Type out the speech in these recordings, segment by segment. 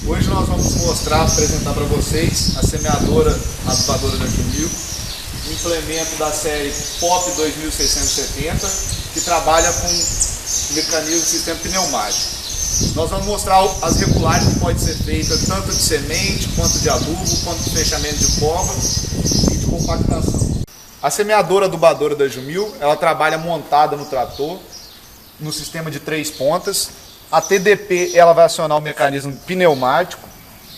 Hoje nós vamos apresentar para vocês a semeadora adubadora da Jumil, um implemento da série POP 2670, que trabalha com mecanismo de sistema pneumático. Nós vamos mostrar as regulagens que pode ser feita tanto de semente, quanto de adubo, quanto de fechamento de cova e de compactação. A semeadora adubadora da Jumil, ela trabalha montada no trator, no sistema de 3 pontas. A TDP ela vai acionar o mecanismo pneumático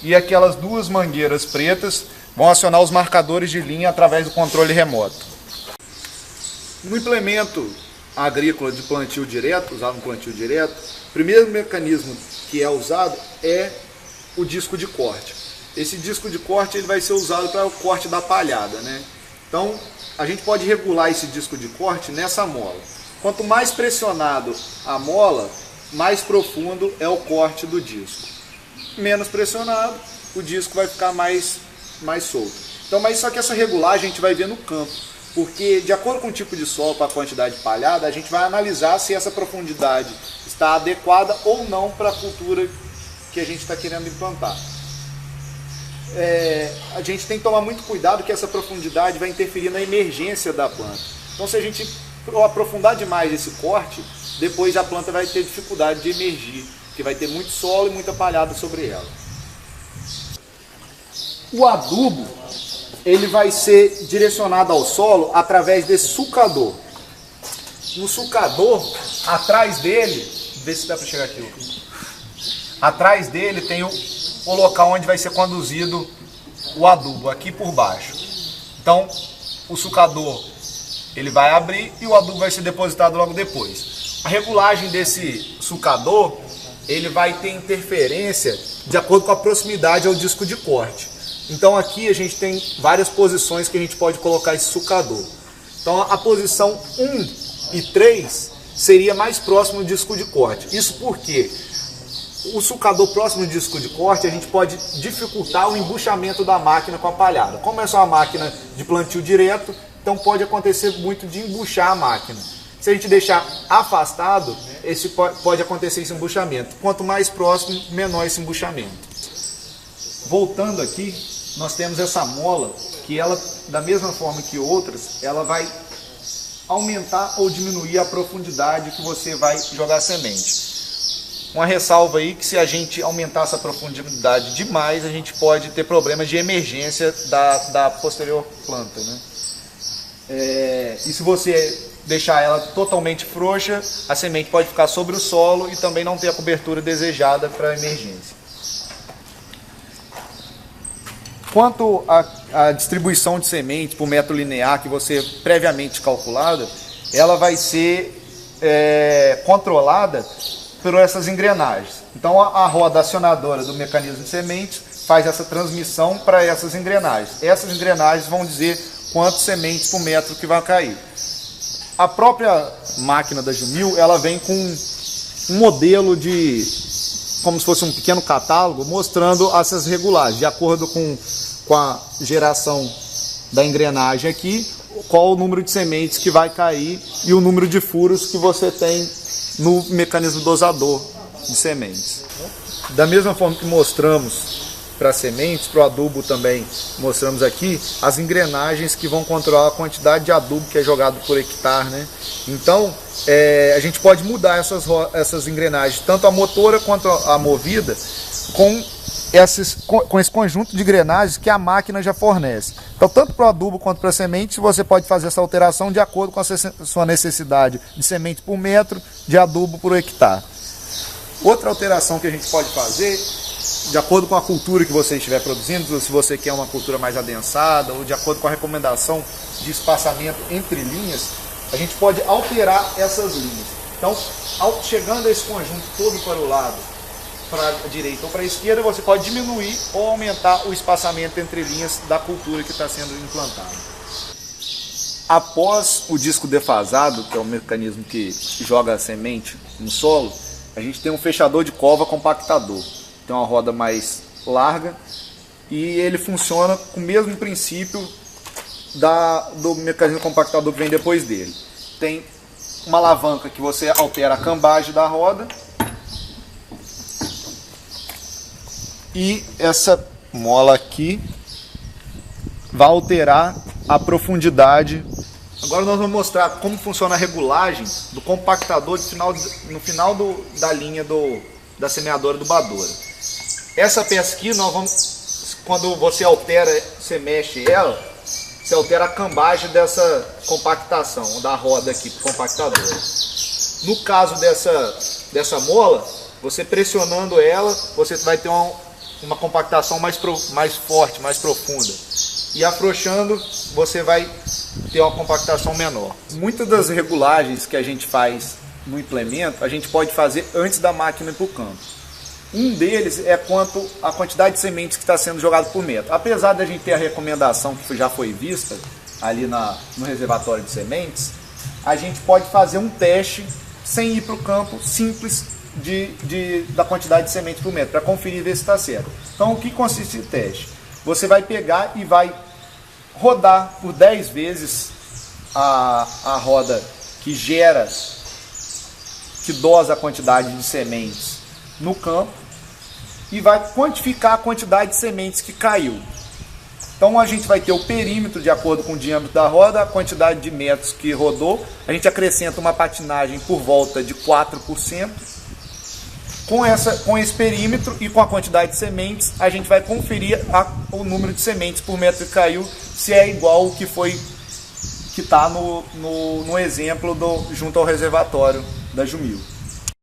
e aquelas duas mangueiras pretas vão acionar os marcadores de linha através do controle remoto. No implemento agrícola de plantio direto, usado no plantio direto, o primeiro mecanismo que é usado é o disco de corte. Esse disco de corte ele vai ser usado para o corte da palhada, né? Então a gente pode regular esse disco de corte nessa mola. Quanto mais pressionado a mola, mais profundo é o corte do disco. Menos pressionado, o disco vai ficar mais solto. Então, mas só que essa regulagem a gente vai ver no campo, porque de acordo com o tipo de solo, para a quantidade de palhada, a gente vai analisar se essa profundidade está adequada ou não para a cultura que a gente está querendo implantar. A gente tem que tomar muito cuidado que essa profundidade vai interferir na emergência da planta. Então, se a gente aprofundar demais esse corte, depois a planta vai ter dificuldade de emergir, porque vai ter muito solo e muita palhada sobre ela. O adubo ele vai ser direcionado ao solo através desse sulcador. No sulcador, atrás dele, vê se dá para chegar aqui. Atrás dele tem o local onde vai ser conduzido o adubo, aqui por baixo. Então, o sulcador ele vai abrir e o adubo vai ser depositado logo depois. A regulagem desse sulcador, ele vai ter interferência de acordo com a proximidade ao disco de corte. Então aqui a gente tem várias posições que a gente pode colocar esse sulcador. Então a posição 1 e 3 seria mais próximo do disco de corte. Isso porque o sulcador próximo do disco de corte a gente pode dificultar o embuchamento da máquina com a palhada. Como é só uma máquina de plantio direto, então pode acontecer muito de embuchar a máquina. Se a gente deixar afastado, pode acontecer esse embuchamento. Quanto mais próximo, menor esse embuchamento. Voltando aqui, nós temos essa mola que ela, da mesma forma que outras, ela vai aumentar ou diminuir a profundidade que você vai jogar a semente. Uma ressalva aí que se a gente aumentar essa profundidade demais, a gente pode ter problemas de emergência da posterior planta, né? E se você deixar ela totalmente frouxa, a semente pode ficar sobre o solo e também não ter a cobertura desejada para a emergência. Quanto à distribuição de semente por metro linear que você previamente calculada, ela vai ser controlada por essas engrenagens. Então a roda acionadora do mecanismo de sementes faz essa transmissão para essas engrenagens. Essas engrenagens vão dizer quantas sementes por metro que vai cair. A própria máquina da Jumil, ela vem com um modelo como se fosse um pequeno catálogo, mostrando essas regulagens, de acordo com a geração da engrenagem aqui, qual o número de sementes que vai cair e o número de furos que você tem no mecanismo dosador de sementes. Da mesma forma que mostramos para sementes, para o adubo também mostramos aqui as engrenagens que vão controlar a quantidade de adubo que é jogado por hectare, né? Então a gente pode mudar essas engrenagens, tanto a motora quanto a movida, com esse conjunto de engrenagens que a máquina já fornece. Então tanto para o adubo quanto para a semente você pode fazer essa alteração de acordo com a sua necessidade de semente por metro, de adubo por hectare. Outra alteração que a gente pode fazer, de acordo com a cultura que você estiver produzindo, se você quer uma cultura mais adensada, ou de acordo com a recomendação de espaçamento entre linhas, a gente pode alterar essas linhas. Então, chegando esse conjunto todo para o lado, para a direita ou para a esquerda, você pode diminuir ou aumentar o espaçamento entre linhas da cultura que está sendo implantada. Após o disco defasado, que é o mecanismo que joga a semente no solo, a gente tem um fechador de cova compactador. Tem uma roda mais larga e ele funciona com o mesmo princípio do mecanismo compactador que vem depois dele. Tem uma alavanca que você altera a cambagem da roda e essa mola aqui vai alterar a profundidade. Agora nós vamos mostrar como funciona a regulagem do compactador no final da linha da semeadora do Badoura. Essa peça aqui, nós vamos, quando você altera, você mexe ela, você altera a cambagem dessa compactação, da roda aqui, compactadora. No caso dessa mola, você pressionando ela, você vai ter uma compactação mais forte, mais profunda. E afrouxando, você vai ter uma compactação menor. Muitas das regulagens que a gente faz no implemento, a gente pode fazer antes da máquina ir para o campo. Um deles é quanto à quantidade de sementes que está sendo jogado por metro. Apesar da gente ter a recomendação que já foi vista ali no reservatório de sementes, a gente pode fazer um teste sem ir para o campo, simples, da quantidade de sementes por metro, para conferir e ver se está certo. Então, o que consiste o teste? Você vai pegar e vai rodar por 10 vezes a roda que dosa a quantidade de sementes no campo e vai quantificar a quantidade de sementes que caiu. Então a gente vai ter o perímetro de acordo com o diâmetro da roda, a quantidade de metros que rodou, a gente acrescenta uma patinagem por volta de 4%. Com esse perímetro e com a quantidade de sementes, a gente vai conferir o número de sementes por metro que caiu, se é igual ao que está no exemplo junto ao reservatório da Jumil.